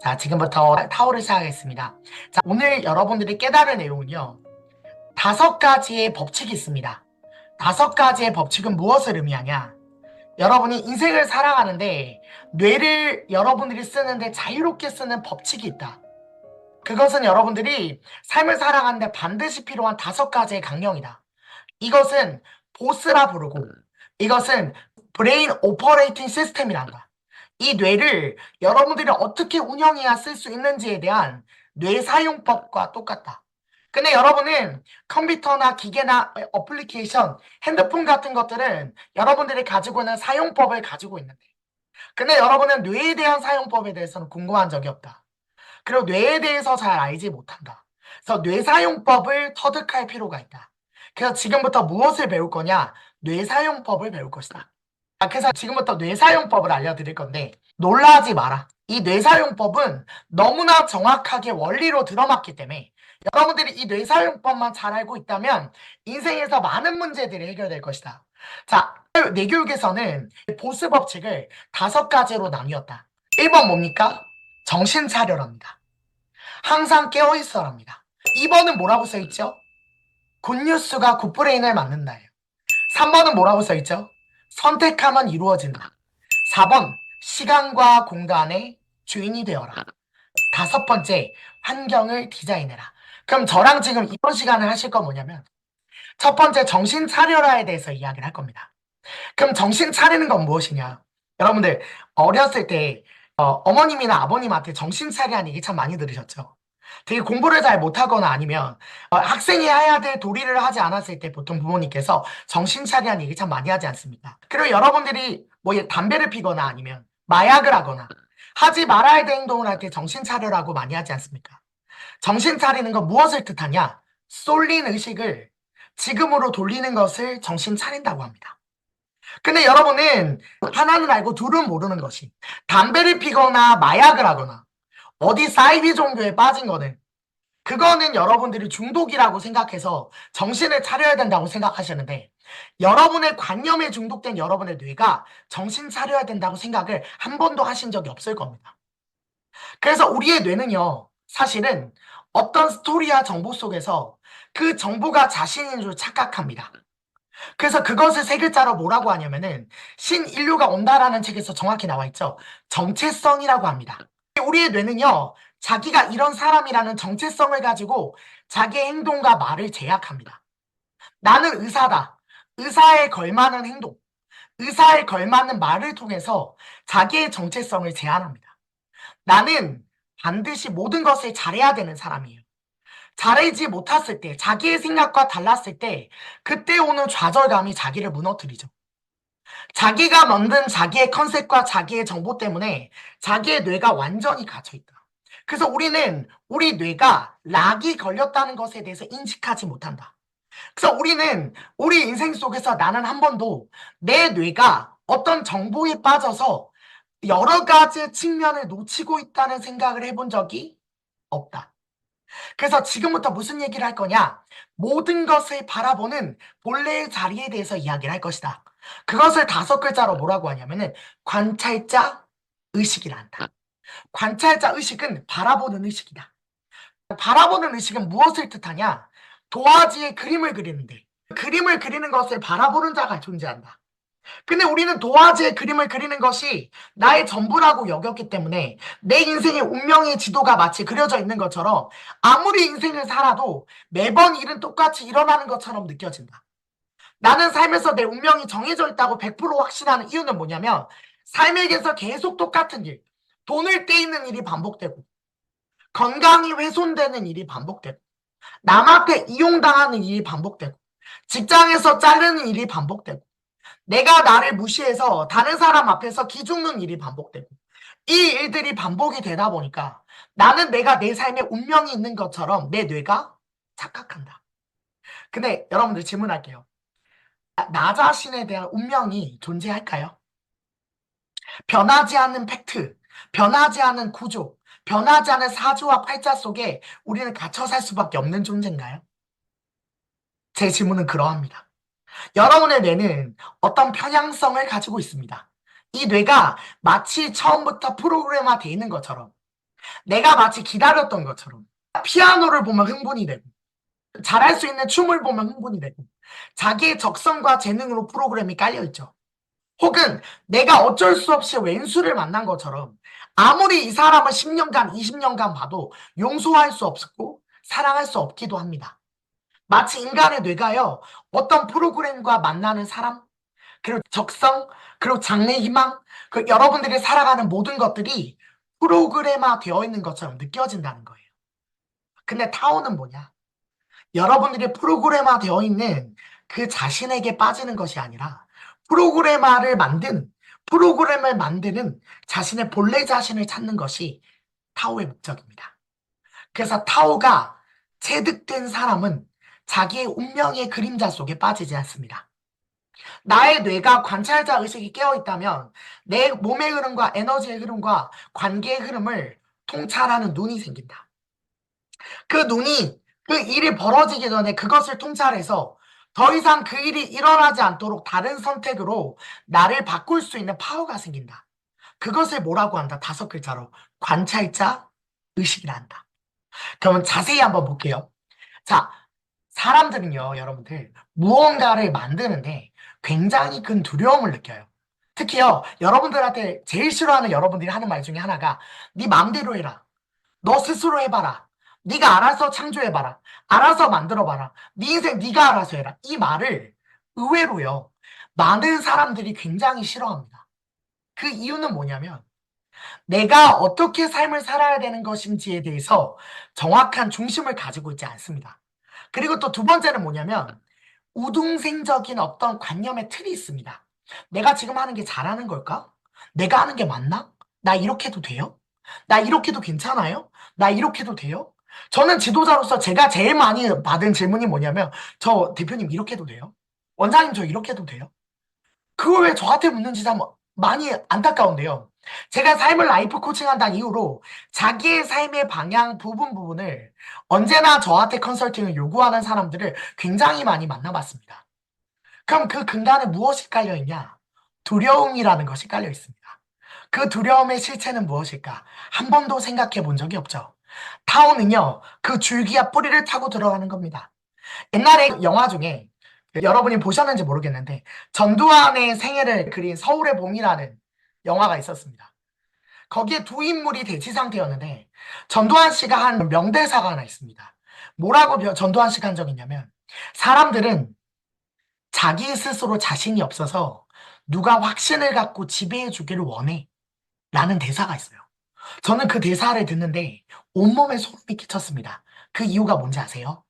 자, 지금부터 타오를 시작하겠습니다. 자, 오늘 여러분들이 깨달을 내용은요. 5가지의 법칙이 있습니다. 5가지의 법칙은 무엇을 의미하냐? 여러분이 인생을 살아가는데 뇌를 여러분들이 쓰는데 자유롭게 쓰는 법칙이 있다. 그것은 여러분들이 삶을 살아가는데 반드시 필요한 5가지의 강령이다. 이것은 보스라 부르고 이것은 브레인 오퍼레이팅 시스템이란다. 이 뇌를 여러분들이 어떻게 운영해야 쓸 수 있는지에 대한 뇌 사용법과 똑같다. 근데 여러분은 컴퓨터나 기계나 어플리케이션, 핸드폰 같은 것들은 여러분들이 가지고 있는 사용법을 가지고 있는데 근데 여러분은 뇌에 대한 사용법에 대해서는 궁금한 적이 없다. 그리고 뇌에 대해서 잘 알지 못한다. 그래서 뇌 사용법을 터득할 필요가 있다. 그래서 지금부터 무엇을 배울 거냐? 뇌 사용법을 배울 것이다. 그래서 지금부터 뇌사용법을 알려드릴 건데 놀라지 마라. 이 뇌사용법은 너무나 정확하게 원리로 들어맞기 때문에 여러분들이 이 뇌사용법만 잘 알고 있다면 인생에서 많은 문제들이 해결될 것이다. 자, 뇌교육에서는 보스 법칙을 5가지로 나뉘었다. 1번 뭡니까? 정신 차려랍니다. 항상 깨어있어랍니다. 2번은 뭐라고 써있죠? 굿뉴스가 굿브레인을 만든다예요. 3번은 뭐라고 써있죠? 선택하면 이루어진다. 4번, 시간과 공간의 주인이 되어라. 5번째, 환경을 디자인해라. 그럼 저랑 지금 이번 시간을 하실 건 뭐냐면 첫 번째, 정신 차려라에 대해서 이야기를 할 겁니다. 그럼 정신 차리는 건 무엇이냐? 여러분들 어렸을 때 어머님이나 아버님한테 정신 차리라는 얘기 참 많이 들으셨죠? 되게 공부를 잘 못하거나 아니면 학생이 해야 될 도리를 하지 않았을 때 보통 부모님께서 정신 차리라는 얘기 참 많이 하지 않습니까? 그리고 여러분들이 뭐 담배를 피거나 아니면 마약을 하거나 하지 말아야 될 행동을 할 때 정신 차려라고 많이 하지 않습니까? 정신 차리는 건 무엇을 뜻하냐? 쏠린 의식을 지금으로 돌리는 것을 정신 차린다고 합니다. 근데 여러분은 하나는 알고 둘은 모르는 것이 담배를 피거나 마약을 하거나 어디 사이비 종교에 빠진 거는 그거는 여러분들이 중독이라고 생각해서 정신을 차려야 된다고 생각하시는데 여러분의 관념에 중독된 여러분의 뇌가 정신 차려야 된다고 생각을 한 번도 하신 적이 없을 겁니다. 그래서 우리의 뇌는요, 사실은 어떤 스토리와 정보 속에서 그 정보가 자신인 줄 착각합니다. 그래서 그것을 3글자로 뭐라고 하냐면은 신인류가 온다라는 책에서 정확히 나와 있죠. 정체성이라고 합니다. 우리의 뇌는요, 자기가 이런 사람이라는 정체성을 가지고 자기의 행동과 말을 제약합니다. 나는 의사다. 의사에 걸맞는 행동, 의사에 걸맞는 말을 통해서 자기의 정체성을 제한합니다. 나는 반드시 모든 것을 잘해야 되는 사람이에요. 잘하지 못했을 때, 자기의 생각과 달랐을 때 그때 오는 좌절감이 자기를 무너뜨리죠. 자기가 만든 자기의 컨셉과 자기의 정보 때문에 자기의 뇌가 완전히 갇혀있다. 그래서 우리는 우리 뇌가 락이 걸렸다는 것에 대해서 인식하지 못한다. 그래서 우리는 우리 인생 속에서 나는 한 번도 내 뇌가 어떤 정보에 빠져서 여러 가지 측면을 놓치고 있다는 생각을 해본 적이 없다. 그래서 지금부터 무슨 얘기를 할 거냐? 모든 것을 바라보는 본래의 자리에 대해서 이야기를 할 것이다. 그것을 5글자로 뭐라고 하냐면은 관찰자 의식이라 한다. 관찰자 의식은 바라보는 의식이다. 바라보는 의식은 무엇을 뜻하냐? 도화지에 그림을 그리는데 그림을 그리는 것을 바라보는 자가 존재한다. 근데 우리는 도화지에 그림을 그리는 것이 나의 전부라고 여겼기 때문에 내 인생의 운명의 지도가 마치 그려져 있는 것처럼 아무리 인생을 살아도 매번 일은 똑같이 일어나는 것처럼 느껴진다. 나는 삶에서 내 운명이 정해져 있다고 100% 확신하는 이유는 뭐냐면 삶에게서 계속 똑같은 일, 돈을 떼이는 일이 반복되고 건강이 훼손되는 일이 반복되고 남한테 이용당하는 일이 반복되고 직장에서 자르는 일이 반복되고 내가 나를 무시해서 다른 사람 앞에서 기죽는 일이 반복되고 이 일들이 반복이 되다 보니까 나는 내가 내 삶에 운명이 있는 것처럼 내 뇌가 착각한다. 근데 여러분들 질문할게요. 나 자신에 대한 운명이 존재할까요? 변하지 않는 팩트, 변하지 않은 구조, 변하지 않은 사주와 팔자 속에 우리는 갇혀 살 수밖에 없는 존재인가요? 제 질문은 그러합니다. 여러분의 뇌는 어떤 편향성을 가지고 있습니다. 이 뇌가 마치 처음부터 프로그램화되어 있는 것처럼 내가 마치 기다렸던 것처럼 피아노를 보면 흥분이 되고 잘할 수 있는 춤을 보면 흥분이 되고 자기의 적성과 재능으로 프로그램이 깔려있죠. 혹은 내가 어쩔 수 없이 왼수를 만난 것처럼 아무리 이 사람을 10년간, 20년간 봐도 용서할 수 없고 사랑할 수 없기도 합니다. 마치 인간의 뇌가요, 어떤 프로그램과 만나는 사람, 그리고 적성, 그리고 장래 희망, 그 여러분들이 살아가는 모든 것들이 프로그램화 되어 있는 것처럼 느껴진다는 거예요. 근데 타오는 뭐냐? 여러분들이 프로그램화 되어 있는 그 자신에게 빠지는 것이 아니라 프로그램을 만드는 자신의 본래 자신을 찾는 것이 타오의 목적입니다. 그래서 타오가 체득된 사람은 자기의 운명의 그림자 속에 빠지지 않습니다. 나의 뇌가 관찰자 의식이 깨어있다면 내 몸의 흐름과 에너지의 흐름과 관계의 흐름을 통찰하는 눈이 생긴다. 그 눈이 그 일이 벌어지기 전에 그것을 통찰해서 더 이상 그 일이 일어나지 않도록 다른 선택으로 나를 바꿀 수 있는 파워가 생긴다. 그것을 뭐라고 한다? 5글자로 관찰자 의식이라 한다. 그러면 자세히 한번 볼게요. 자, 사람들은요, 여러분들 무언가를 만드는데 굉장히 큰 두려움을 느껴요. 특히요, 여러분들한테 제일 싫어하는 여러분들이 하는 말 중에 하나가 네 마음대로 해라. 너 스스로 해봐라. 네가 알아서 창조해봐라. 알아서 만들어봐라. 네 인생 네가 알아서 해라. 이 말을 의외로요, 많은 사람들이 굉장히 싫어합니다. 그 이유는 뭐냐면 내가 어떻게 삶을 살아야 되는 것인지에 대해서 정확한 중심을 가지고 있지 않습니다. 그리고 또 두 번째는 뭐냐면 우등생적인 어떤 관념의 틀이 있습니다. 내가 지금 하는 게 잘하는 걸까? 내가 하는 게 맞나? 나 이렇게 해도 돼요? 나 이렇게 해도 괜찮아요? 나 이렇게 해도 돼요? 저는 지도자로서 제가 제일 많이 받은 질문이 뭐냐면 저 대표님 이렇게 해도 돼요? 원장님 저 이렇게 해도 돼요? 그걸 왜 저한테 묻는지 참 많이 안타까운데요. 제가 삶을 라이프 코칭한다는 이유로 자기의 삶의 방향 부분을 언제나 저한테 컨설팅을 요구하는 사람들을 굉장히 많이 만나봤습니다. 그럼 그 근간에 무엇이 깔려있냐? 두려움이라는 것이 깔려 있습니다. 그 두려움의 실체는 무엇일까? 한 번도 생각해 본 적이 없죠. 타오는요, 그 줄기와 뿌리를 타고 들어가는 겁니다. 옛날에 영화 중에 여러분이 보셨는지 모르겠는데 전두환의 생애를 그린 서울의 봄이라는 영화가 있었습니다. 거기에 두 인물이 대치 상태였는데 전두환 씨가 한 명대사가 하나 있습니다. 뭐라고 전두환 씨가 한 적이 있냐면 사람들은 자기 스스로 자신이 없어서 누가 확신을 갖고 지배해 주기를 원해 라는 대사가 있어요. 저는 그 대사를 듣는데 온몸에 소름이 끼쳤습니다. 그 이유가 뭔지 아세요?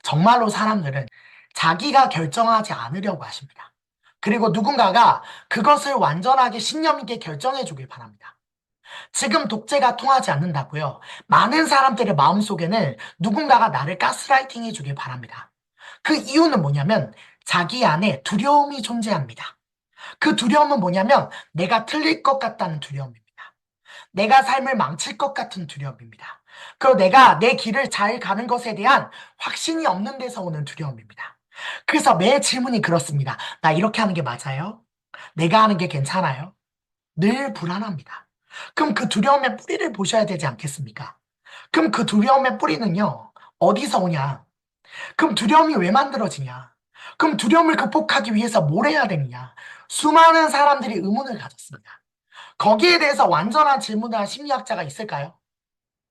정말로 사람들은 자기가 결정하지 않으려고 하십니다. 그리고 누군가가 그것을 완전하게 신념 있게 결정해 주길 바랍니다. 지금 독재가 통하지 않는다고요. 많은 사람들의 마음속에는 누군가가 나를 가스라이팅 해 주길 바랍니다. 그 이유는 뭐냐면 자기 안에 두려움이 존재합니다. 그 두려움은 뭐냐면 내가 틀릴 것 같다는 두려움입니다. 내가 삶을 망칠 것 같은 두려움입니다. 그리고 내가 내 길을 잘 가는 것에 대한 확신이 없는 데서 오는 두려움입니다. 그래서 매 질문이 그렇습니다. 나 이렇게 하는 게 맞아요? 내가 하는 게 괜찮아요? 늘 불안합니다. 그럼 그 두려움의 뿌리를 보셔야 되지 않겠습니까? 그럼 그 두려움의 뿌리는요, 어디서 오냐? 그럼 두려움이 왜 만들어지냐? 그럼 두려움을 극복하기 위해서 뭘 해야 되느냐? 수많은 사람들이 의문을 가졌습니다. 거기에 대해서 완전한 질문을 한 심리학자가 있을까요?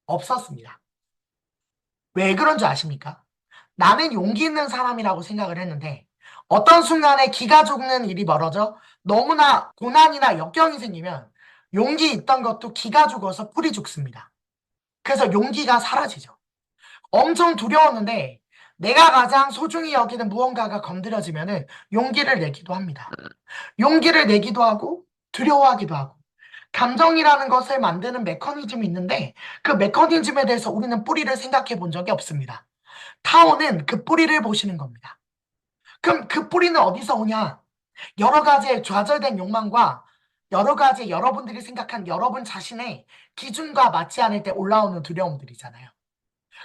없었습니다. 왜 그런 줄 아십니까? 나는 용기 있는 사람이라고 생각을 했는데 어떤 순간에 기가 죽는 일이 벌어져 너무나 고난이나 역경이 생기면 용기 있던 것도 기가 죽어서 뿌리 죽습니다. 그래서 용기가 사라지죠. 엄청 두려웠는데 내가 가장 소중히 여기는 무언가가 건드려지면 용기를 내기도 합니다. 용기를 내기도 하고 두려워하기도 하고 감정이라는 것을 만드는 메커니즘이 있는데 그 메커니즘에 대해서 우리는 뿌리를 생각해 본 적이 없습니다. 타오는 그 뿌리를 보시는 겁니다. 그럼 그 뿌리는 어디서 오냐? 여러 가지의 좌절된 욕망과 여러 가지 여러분들이 생각한 여러분 자신의 기준과 맞지 않을 때 올라오는 두려움들이잖아요.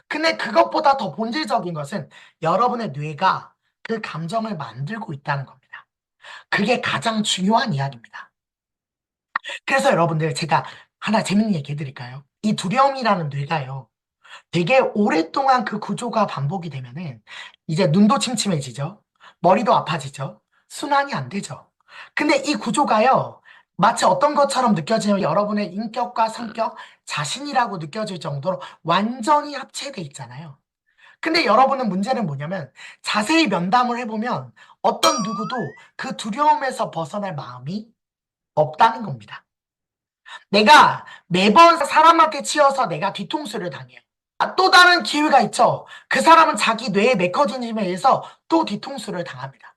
근데 그것보다 더 본질적인 것은 여러분의 뇌가 그 감정을 만들고 있다는 겁니다. 그게 가장 중요한 이야기입니다. 그래서 여러분들 제가 하나 재밌는 얘기 해드릴까요? 이 두려움이라는 뇌가요. 되게 오랫동안 그 구조가 반복이 되면은 이제 눈도 침침해지죠. 머리도 아파지죠. 순환이 안 되죠. 근데 이 구조가요. 마치 어떤 것처럼 느껴지냐면 여러분의 인격과 성격, 자신이라고 느껴질 정도로 완전히 합체돼 있잖아요. 근데 여러분은 문제는 뭐냐면 자세히 면담을 해보면 어떤 누구도 그 두려움에서 벗어날 마음이 없다는 겁니다. 내가 매번 사람한테 치여서 내가 뒤통수를 당해요. 또 다른 기회가 있죠. 그 사람은 자기 뇌의 메커니즘에 의해서 또 뒤통수를 당합니다.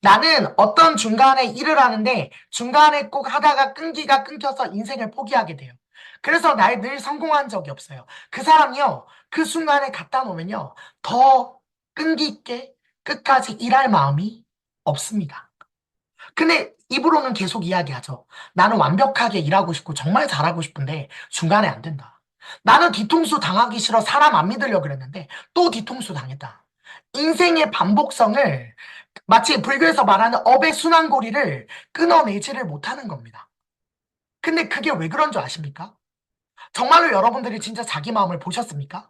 나는 어떤 중간에 일을 하는데 중간에 꼭 하다가 끈기가 끊겨서 인생을 포기하게 돼요. 그래서 날 늘 성공한 적이 없어요. 그 사람이요. 그 순간에 갖다 놓으면요. 더 끈기 있게 끝까지 일할 마음이 없습니다. 근데 입으로는 계속 이야기하죠. 나는 완벽하게 일하고 싶고 정말 잘하고 싶은데 중간에 안 된다. 나는 뒤통수 당하기 싫어 사람 안 믿으려고 그랬는데 또 뒤통수 당했다. 인생의 반복성을 마치 불교에서 말하는 업의 순환고리를 끊어내지를 못하는 겁니다. 근데 그게 왜 그런 줄 아십니까? 정말로 여러분들이 진짜 자기 마음을 보셨습니까?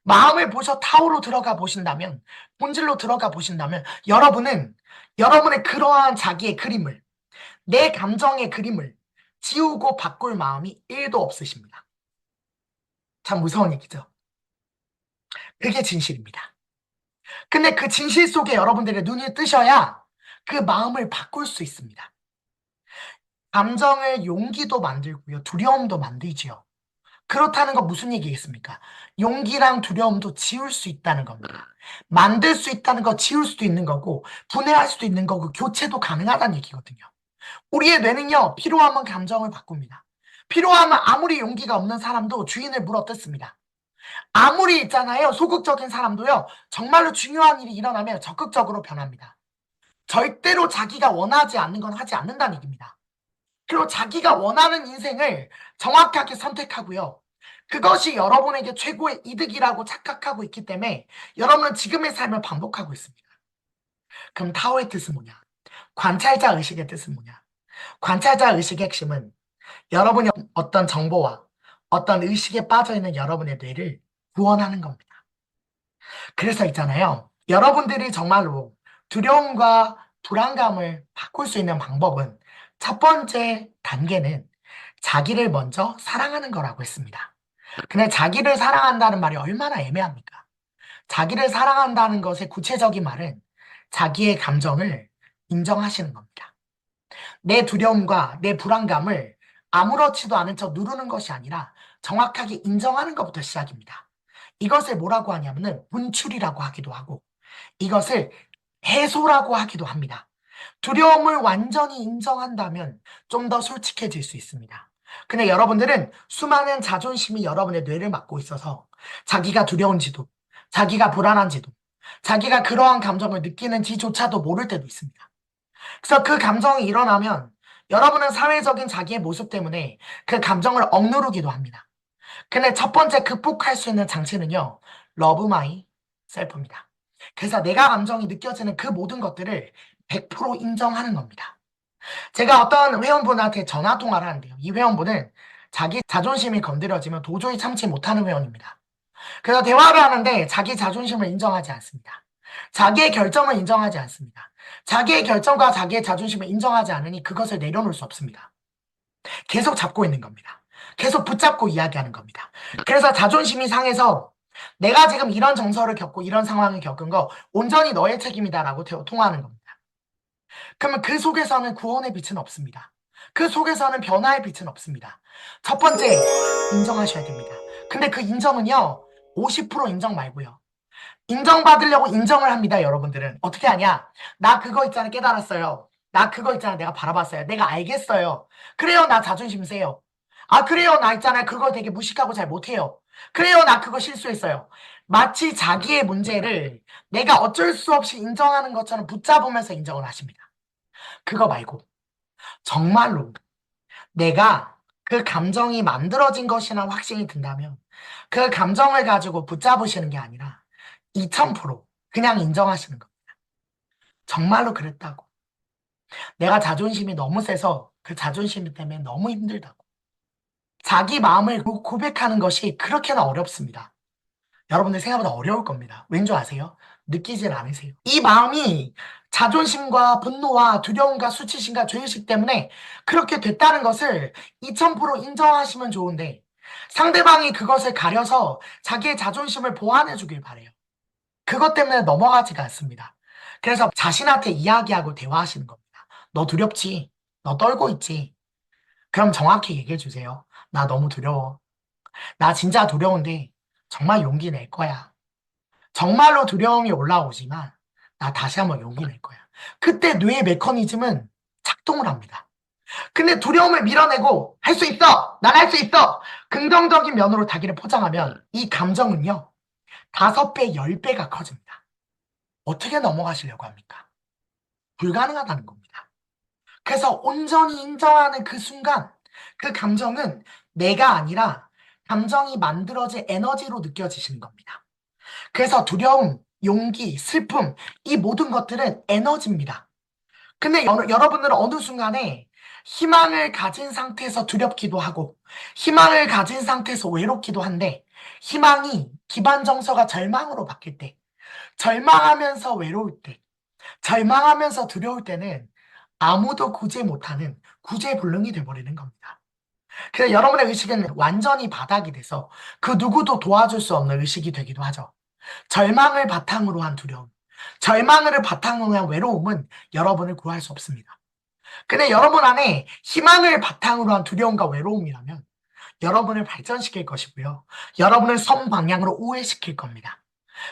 마음을 보셔 타오로 들어가 보신다면, 본질로 들어가 보신다면, 여러분은 여러분의 그러한 자기의 그림을, 내 감정의 그림을 지우고 바꿀 마음이 1도 없으십니다. 참 무서운 얘기죠. 그게 진실입니다. 근데 그 진실 속에 여러분들의 눈이 뜨셔야 그 마음을 바꿀 수 있습니다. 감정을 용기도 만들고요. 두려움도 만들지요. 그렇다는 건 무슨 얘기겠습니까? 용기랑 두려움도 지울 수 있다는 겁니다. 만들 수 있다는 거 지울 수도 있는 거고, 분해할 수도 있는 거고, 교체도 가능하다는 얘기거든요. 우리의 뇌는요, 필요하면 감정을 바꿉니다. 필요하면 아무리 용기가 없는 사람도 주인을 물어뜯습니다. 아무리 있잖아요, 소극적인 사람도요, 정말로 중요한 일이 일어나면 적극적으로 변합니다. 절대로 자기가 원하지 않는 건 하지 않는다는 얘기입니다. 그리고 자기가 원하는 인생을 정확하게 선택하고요. 그것이 여러분에게 최고의 이득이라고 착각하고 있기 때문에 여러분은 지금의 삶을 반복하고 있습니다. 그럼 타오의 뜻은 뭐냐? 관찰자 의식의 뜻은 뭐냐? 관찰자 의식의 핵심은 여러분이 어떤 정보와 어떤 의식에 빠져있는 여러분의 뇌를 구원하는 겁니다. 그래서 있잖아요. 여러분들이 정말로 두려움과 불안감을 바꿀 수 있는 방법은 첫 번째 단계는 자기를 먼저 사랑하는 거라고 했습니다. 근데 자기를 사랑한다는 말이 얼마나 애매합니까? 자기를 사랑한다는 것의 구체적인 말은 자기의 감정을 인정하시는 겁니다. 내 두려움과 내 불안감을 아무렇지도 않은 척 누르는 것이 아니라 정확하게 인정하는 것부터 시작입니다. 이것을 뭐라고 하냐면은 분출이라고 하기도 하고 이것을 해소라고 하기도 합니다. 두려움을 완전히 인정한다면 좀 더 솔직해질 수 있습니다. 근데 여러분들은 수많은 자존심이 여러분의 뇌를 막고 있어서 자기가 두려운지도, 자기가 불안한지도, 자기가 그러한 감정을 느끼는지조차도 모를 때도 있습니다. 그래서 그 감정이 일어나면 여러분은 사회적인 자기의 모습 때문에 그 감정을 억누르기도 합니다. 근데 첫 번째 극복할 수 있는 장치는요, 러브 마이 셀프입니다. 그래서 내가 감정이 느껴지는 그 모든 것들을 100% 인정하는 겁니다. 제가 어떤 회원분한테 전화 통화를 하는데요. 이 회원분은 자기 자존심이 건드려지면 도저히 참지 못하는 회원입니다. 그래서 대화를 하는데 자기 자존심을 인정하지 않습니다. 자기의 결정을 인정하지 않습니다. 자기의 결정과 자기의 자존심을 인정하지 않으니 그것을 내려놓을 수 없습니다. 계속 잡고 있는 겁니다. 계속 붙잡고 이야기하는 겁니다. 그래서 자존심이 상해서 내가 지금 이런 정서를 겪고 이런 상황을 겪은 거 온전히 너의 책임이다라고 통화하는 겁니다. 그러면 그 속에서는 구원의 빛은 없습니다. 그 속에서는 변화의 빛은 없습니다. 첫 번째, 인정하셔야 됩니다. 근데 그 인정은요, 50% 인정 말고요. 인정받으려고 인정을 합니다, 여러분들은. 어떻게 하냐? 나 그거 있잖아, 깨달았어요. 나 그거 있잖아, 내가 바라봤어요. 내가 알겠어요. 그래요, 나 자존심 세요. 아, 그래요, 나 있잖아요. 그걸 되게 무식하고 잘 못해요. 그래요, 나 그거 실수했어요. 마치 자기의 문제를 내가 어쩔 수 없이 인정하는 것처럼 붙잡으면서 인정을 하십니다. 그거 말고, 정말로 내가 그 감정이 만들어진 것이나 확신이 든다면 그 감정을 가지고 붙잡으시는 게 아니라 2000% 그냥 인정하시는 겁니다. 정말로 그랬다고. 내가 자존심이 너무 세서 그 자존심 때문에 너무 힘들다고. 자기 마음을 고백하는 것이 그렇게나 어렵습니다. 여러분들 생각보다 어려울 겁니다. 왠 줄 아세요? 느끼질 않으세요. 이 마음이 자존심과 분노와 두려움과 수치심과 죄의식 때문에 그렇게 됐다는 것을 2000% 인정하시면 좋은데 상대방이 그것을 가려서 자기의 자존심을 보완해 주길 바래요. 그것 때문에 넘어가지가 않습니다. 그래서 자신한테 이야기하고 대화하시는 겁니다. 너 두렵지? 너 떨고 있지? 그럼 정확히 얘기해 주세요. 나 너무 두려워. 나 진짜 두려운데 정말 용기 낼 거야. 정말로 두려움이 올라오지만 나 다시 한번 용기 낼 거야. 그때 뇌의 메커니즘은 작동을 합니다. 근데 두려움을 밀어내고 할 수 있어! 난 할 수 있어! 긍정적인 면으로 자기를 포장하면 이 감정은요, 5배, 10배가 커집니다. 어떻게 넘어가시려고 합니까? 불가능하다는 겁니다. 그래서 온전히 인정하는 그 순간 그 감정은 내가 아니라 감정이 만들어진 에너지로 느껴지시는 겁니다. 그래서 두려움, 용기, 슬픔, 이 모든 것들은 에너지입니다. 근데 여러분들은 어느 순간에 희망을 가진 상태에서 두렵기도 하고 희망을 가진 상태에서 외롭기도 한데 희망이 기반 정서가 절망으로 바뀔 때, 절망하면서 외로울 때, 절망하면서 두려울 때는 아무도 구제 못하는 구제불능이 돼버리는 겁니다. 그래서 여러분의 의식은 완전히 바닥이 돼서 그 누구도 도와줄 수 없는 의식이 되기도 하죠. 절망을 바탕으로 한 두려움, 절망을 바탕으로 한 외로움은 여러분을 구할 수 없습니다. 근데 여러분 안에 희망을 바탕으로 한 두려움과 외로움이라면 여러분을 발전시킬 것이고요. 여러분을 선 방향으로 우회시킬 겁니다.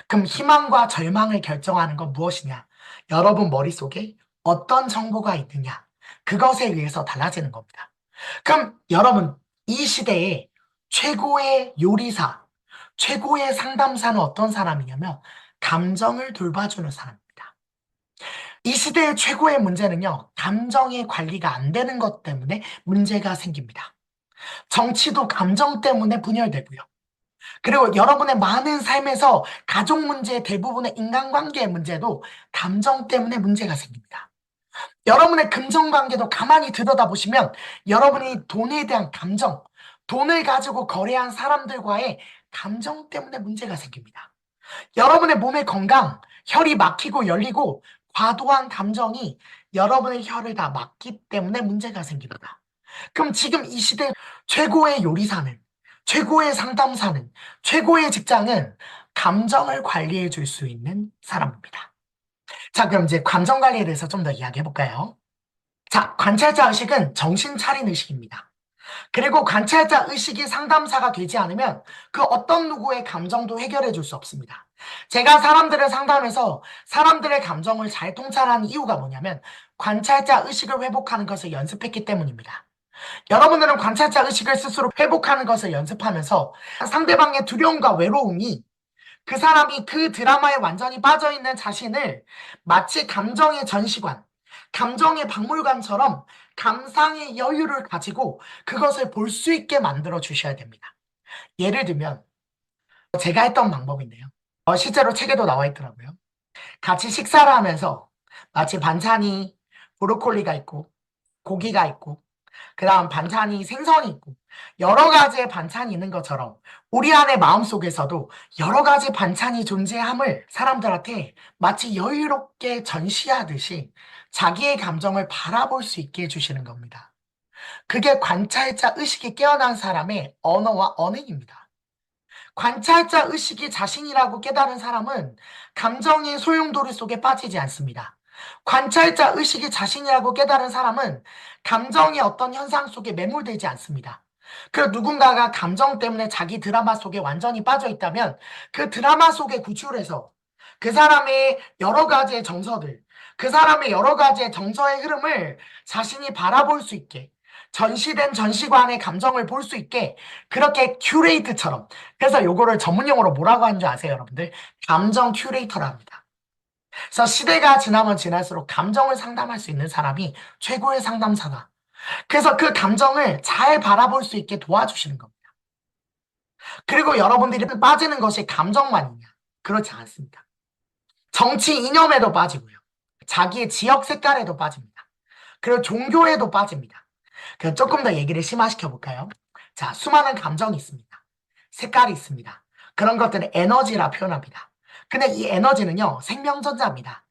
그럼 희망과 절망을 결정하는 건 무엇이냐? 여러분 머릿속에 어떤 정보가 있느냐? 그것에 의해서 달라지는 겁니다. 그럼 여러분, 이 시대에 최고의 요리사, 최고의 상담사는 어떤 사람이냐면 감정을 돌봐주는 사람입니다. 이 시대의 최고의 문제는요, 감정의 관리가 안 되는 것 때문에 문제가 생깁니다. 정치도 감정 때문에 분열되고요. 그리고 여러분의 많은 삶에서 가족 문제, 대부분의 인간관계의 문제도 감정 때문에 문제가 생깁니다. 여러분의 금전관계도 가만히 들여다보시면 여러분이 돈에 대한 감정, 돈을 가지고 거래한 사람들과의 감정 때문에 문제가 생깁니다. 여러분의 몸의 건강, 혈이 막히고 열리고 과도한 감정이 여러분의 혈을 다 막기 때문에 문제가 생깁니다. 그럼 지금 이 시대 최고의 요리사는, 최고의 상담사는, 최고의 직장은 감정을 관리해 줄 수 있는 사람입니다. 자, 그럼 이제 감정 관리에 대해서 좀 더 이야기해 볼까요? 자, 관찰자 의식은 정신 차린 의식입니다. 그리고 관찰자 의식이 상담사가 되지 않으면 그 어떤 누구의 감정도 해결해 줄 수 없습니다. 제가 사람들을 상담해서 사람들의 감정을 잘 통찰하는 이유가 뭐냐면 관찰자 의식을 회복하는 것을 연습했기 때문입니다. 여러분들은 관찰자 의식을 스스로 회복하는 것을 연습하면서 상대방의 두려움과 외로움이 그 사람이 그 드라마에 완전히 빠져있는 자신을 마치 감정의 전시관, 감정의 박물관처럼 감상의 여유를 가지고 그것을 볼 수 있게 만들어 주셔야 됩니다. 예를 들면 제가 했던 방법인데요. 실제로 책에도 나와 있더라고요. 같이 식사를 하면서 마치 반찬이 브로콜리가 있고 고기가 있고 그 다음 반찬이 생선이 있고 여러 가지의 반찬이 있는 것처럼 우리 안의 마음속에서도 여러 가지 반찬이 존재함을 사람들한테 마치 여유롭게 전시하듯이 자기의 감정을 바라볼 수 있게 해주시는 겁니다. 그게 관찰자 의식이 깨어난 사람의 언어와 언행입니다. 관찰자 의식이 자신이라고 깨달은 사람은 감정의 소용돌이 속에 빠지지 않습니다. 관찰자 의식이 자신이라고 깨달은 사람은 감정의 어떤 현상 속에 매몰되지 않습니다. 그 누군가가 감정 때문에 자기 드라마 속에 완전히 빠져 있다면 그 드라마 속에 구출해서 그 사람의 여러 가지의 정서들, 그 사람의 여러 가지의 정서의 흐름을 자신이 바라볼 수 있게 전시된 전시관의 감정을 볼 수 있게 그렇게 큐레이트처럼, 그래서 요거를 전문용어로 뭐라고 하는 줄 아세요, 여러분들? 감정 큐레이터라 합니다. 그래서 시대가 지나면 지날수록 감정을 상담할 수 있는 사람이 최고의 상담사다. 그래서 그 감정을 잘 바라볼 수 있게 도와주시는 겁니다. 그리고 여러분들이 빠지는 것이 감정만이냐? 그렇지 않습니다. 정치 이념에도 빠지고요. 자기의 지역 색깔에도 빠집니다. 그리고 종교에도 빠집니다. 그래서 조금 더 얘기를 심화시켜 볼까요? 자, 수많은 감정이 있습니다. 색깔이 있습니다. 그런 것들을 에너지라 표현합니다. 근데 이 에너지는요, 생명전자입니다.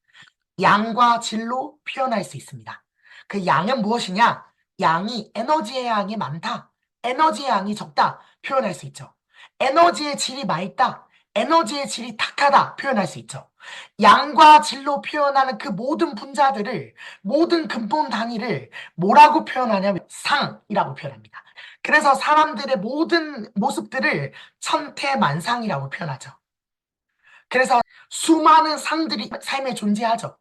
양과 질로 표현할 수 있습니다. 그 양은 무엇이냐? 양이 에너지의 양이 많다. 에너지의 양이 적다. 표현할 수 있죠. 에너지의 질이 맑다. 에너지의 질이 탁하다. 표현할 수 있죠. 양과 질로 표현하는 그 모든 분자들을, 모든 근본 단위를 뭐라고 표현하냐면 상이라고 표현합니다. 그래서 사람들의 모든 모습들을 천태만상이라고 표현하죠. 그래서 수많은 상들이 삶에 존재하죠.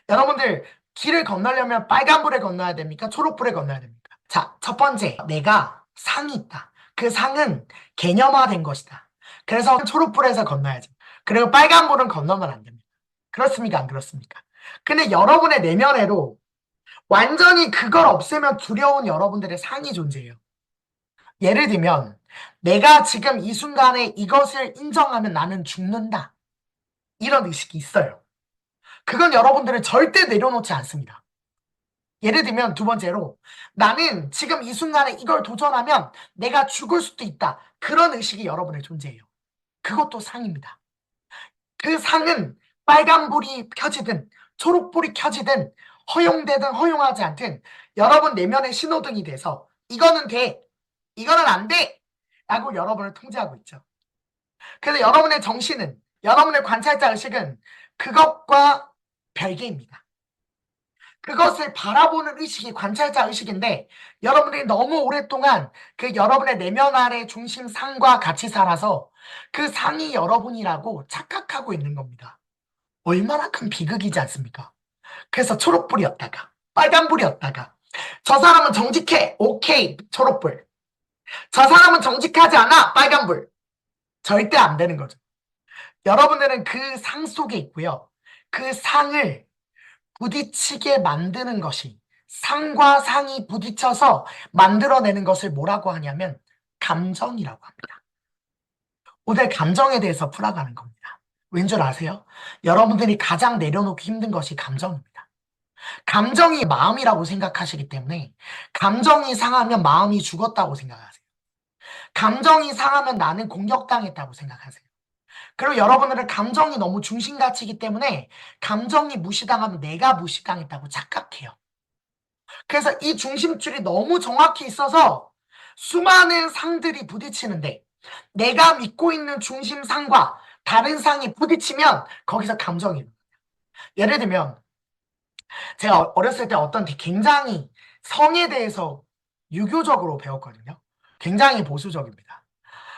여러분들 길을 건너려면 빨간불에 건너야 됩니까? 초록불에 건너야 됩니까? 자, 첫 번째, 내가 상이 있다. 그 상은 개념화된 것이다. 그래서 초록불에서 건너야지. 그리고 빨간불은 건너면 안 됩니다. 그렇습니까? 안 그렇습니까? 근데 여러분의 내면에도 완전히 그걸 없애면 두려운 여러분들의 상이 존재해요. 예를 들면 내가 지금 이 순간에 이것을 인정하면 나는 죽는다. 이런 의식이 있어요. 그건 여러분들을 절대 내려놓지 않습니다. 예를 들면 두 번째로 나는 지금 이 순간에 이걸 도전하면 내가 죽을 수도 있다. 그런 의식이 여러분의 존재예요. 그것도 상입니다. 그 상은 빨간불이 켜지든 초록불이 켜지든 허용되든 허용하지 않든 여러분 내면의 신호등이 돼서 이거는 돼, 이거는 안 돼! 라고 여러분을 통제하고 있죠. 그래서 여러분의 정신은, 여러분의 관찰자 의식은 그것과 별개입니다. 그것을 바라보는 의식이 관찰자 의식인데 여러분들이 너무 오랫동안 그 여러분의 내면 아래 중심 상과 같이 살아서 그 상이 여러분이라고 착각하고 있는 겁니다. 얼마나 큰 비극이지 않습니까? 그래서 초록불이었다가 빨간불이었다가 저 사람은 정직해. 오케이. 초록불. 저 사람은 정직하지 않아. 빨간불. 절대 안 되는 거죠. 여러분들은 그 상 속에 있고요. 그 상을 부딪히게 만드는 것이 상과 상이 부딪혀서 만들어내는 것을 뭐라고 하냐면 감정이라고 합니다. 오늘 감정에 대해서 풀어가는 겁니다. 왠 줄 아세요? 여러분들이 가장 내려놓기 힘든 것이 감정입니다. 감정이 마음이라고 생각하시기 때문에 감정이 상하면 마음이 죽었다고 생각하세요. 감정이 상하면 나는 공격당했다고 생각하세요. 그리고 여러분들은 감정이 너무 중심가치이기 때문에 감정이 무시당하면 내가 무시당했다고 착각해요. 그래서 이 중심줄이 너무 정확히 있어서 수많은 상들이 부딪히는데 내가 믿고 있는 중심상과 다른 상이 부딪히면 거기서 감정이 일어나요. 예를 들면 제가 어렸을 때 어떤 굉장히 성에 대해서 유교적으로 배웠거든요. 굉장히 보수적입니다.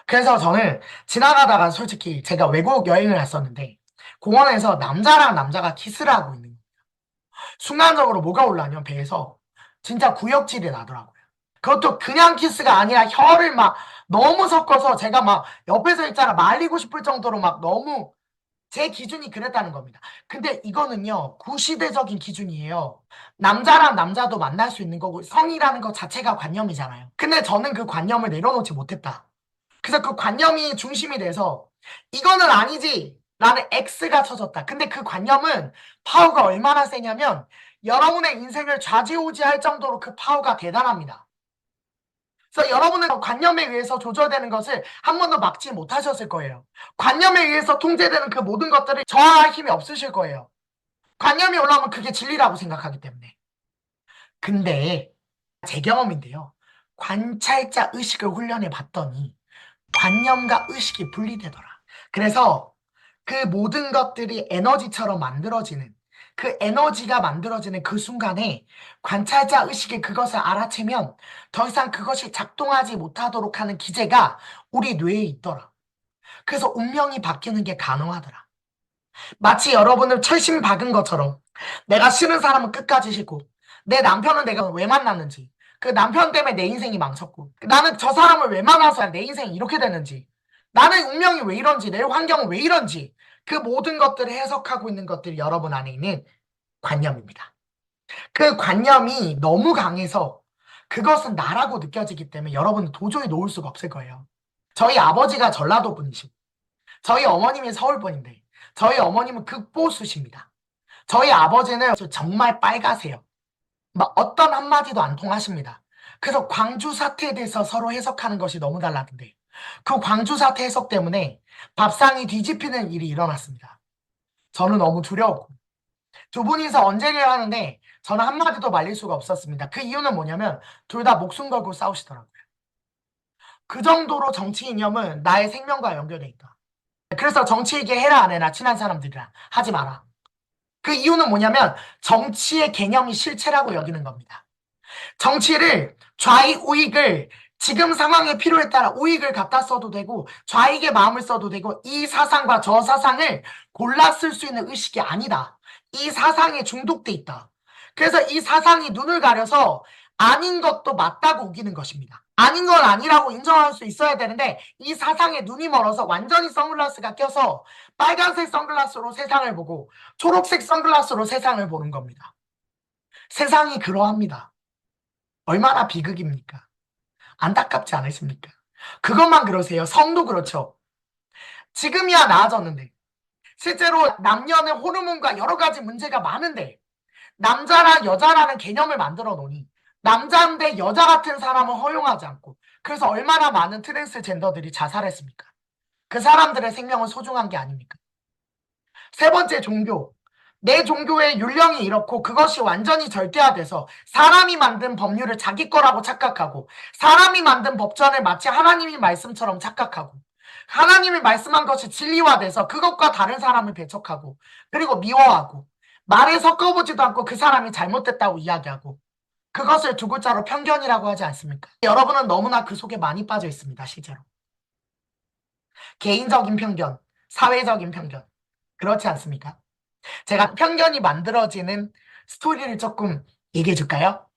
그래서 저는 지나가다가 솔직히 제가 외국 여행을 갔었는데 공원에서 남자랑 남자가 키스를 하고 있는 거예요. 순간적으로 뭐가 올라오냐면 배에서 진짜 구역질이 나더라고요. 그것도 그냥 키스가 아니라 혀를 막 너무 섞어서 제가 막 옆에서 있잖아 말리고 싶을 정도로 막 너무 제 기준이 그랬다는 겁니다. 근데 이거는요 구시대적인 기준이에요. 남자랑 남자도 만날 수 있는 거고 성이라는 것 자체가 관념이잖아요. 근데 저는 그 관념을 내려놓지 못했다. 그래서 그 관념이 중심이 돼서 이거는 아니지 라는 X가 쳐졌다. 근데 그 관념은 파워가 얼마나 세냐면 여러분의 인생을 좌지우지할 정도로 그 파워가 대단합니다. 그래서 여러분은 관념에 의해서 조절되는 것을 한 번도 막지 못하셨을 거예요. 관념에 의해서 통제되는 그 모든 것들을 저항할 힘이 없으실 거예요. 관념이 올라오면 그게 진리라고 생각하기 때문에. 근데 제 경험인데요. 관찰자 의식을 훈련해 봤더니 관념과 의식이 분리되더라. 그래서 그 모든 것들이 에너지처럼 만들어지는 그 에너지가 만들어지는 그 순간에 관찰자 의식이 그것을 알아채면 더 이상 그것이 작동하지 못하도록 하는 기제가 우리 뇌에 있더라. 그래서 운명이 바뀌는 게 가능하더라. 마치 여러분을 철심 박은 것처럼 내가 싫은 사람은 끝까지 싫고 내 남편은 내가 왜 만났는지 그 남편 때문에 내 인생이 망쳤고 나는 저 사람을 왜 만나서 내 인생이 이렇게 되는지 나는 운명이 왜 이런지 내 환경은 왜 이런지 그 모든 것들을 해석하고 있는 것들이 여러분 안에 있는 관념입니다. 그 관념이 너무 강해서 그것은 나라고 느껴지기 때문에 여러분은 도저히 놓을 수가 없을 거예요. 저희 아버지가 전라도 분이시고 저희 어머님이 서울 분인데 저희 어머님은 극보수십니다. 저희 아버지는 정말 빨가세요. 막 어떤 한마디도 안 통하십니다. 그래서 광주 사태에 대해서 서로 해석하는 것이 너무 달랐는데 그 광주 사태 해석 때문에 밥상이 뒤집히는 일이 일어났습니다. 저는 너무 두려웠고 두 분이서 언쟁을 하는데 저는 한마디도 말릴 수가 없었습니다. 그 이유는 뭐냐면 둘 다 목숨 걸고 싸우시더라고요. 그 정도로 정치 이념은 나의 생명과 연결돼 있다. 그래서 정치 얘기 해라 안 해라 친한 사람들이랑 하지 마라. 그 이유는 뭐냐면 정치의 개념이 실체라고 여기는 겁니다. 정치를 좌익 우익을 지금 상황의 필요에 따라 우익을 갖다 써도 되고 좌익의 마음을 써도 되고 이 사상과 저 사상을 골라 쓸 수 있는 의식이 아니다. 이 사상에 중독돼 있다. 그래서 이 사상이 눈을 가려서 아닌 것도 맞다고 우기는 것입니다. 아닌 건 아니라고 인정할 수 있어야 되는데 이 사상에 눈이 멀어서 완전히 선글라스가 껴서 빨간색 선글라스로 세상을 보고 초록색 선글라스로 세상을 보는 겁니다. 세상이 그러합니다. 얼마나 비극입니까? 안타깝지 않으십니까? 그것만 그러세요. 성도 그렇죠. 지금이야 나아졌는데 실제로 남녀는 호르몬과 여러 가지 문제가 많은데 남자랑 여자라는 개념을 만들어 놓으니 남자인데 여자 같은 사람은 허용하지 않고 그래서 얼마나 많은 트랜스젠더들이 자살했습니까? 그 사람들의 생명은 소중한 게 아닙니까? 세 번째 종교. 내 종교의 율령이 이렇고 그것이 완전히 절대화돼서 사람이 만든 법률을 자기 거라고 착각하고 사람이 만든 법전을 마치 하나님이 말씀처럼 착각하고 하나님이 말씀한 것이 진리화돼서 그것과 다른 사람을 배척하고 그리고 미워하고 말을 섞어보지도 않고 그 사람이 잘못됐다고 이야기하고 그것을 두 글자로 편견이라고 하지 않습니까? 여러분은 너무나 그 속에 많이 빠져 있습니다. 실제로. 개인적인 편견, 사회적인 편견. 그렇지 않습니까? 제가 편견이 만들어지는 스토리를 조금 얘기해 줄까요?